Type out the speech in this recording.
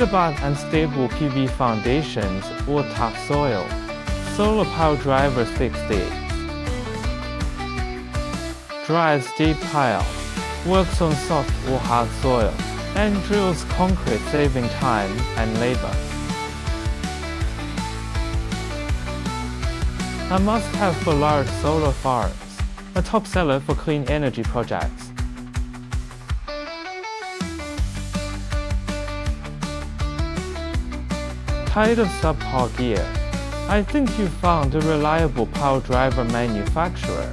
about unstable PV foundations or topsoil. Solar power drivers fix this. Dries deep piles, works on soft or hard soil, and drills concrete, saving time and labor. A must-have for large solar farms, a top seller for clean energy projects. Tired of subpar gear? I think you found a reliable power driver manufacturer.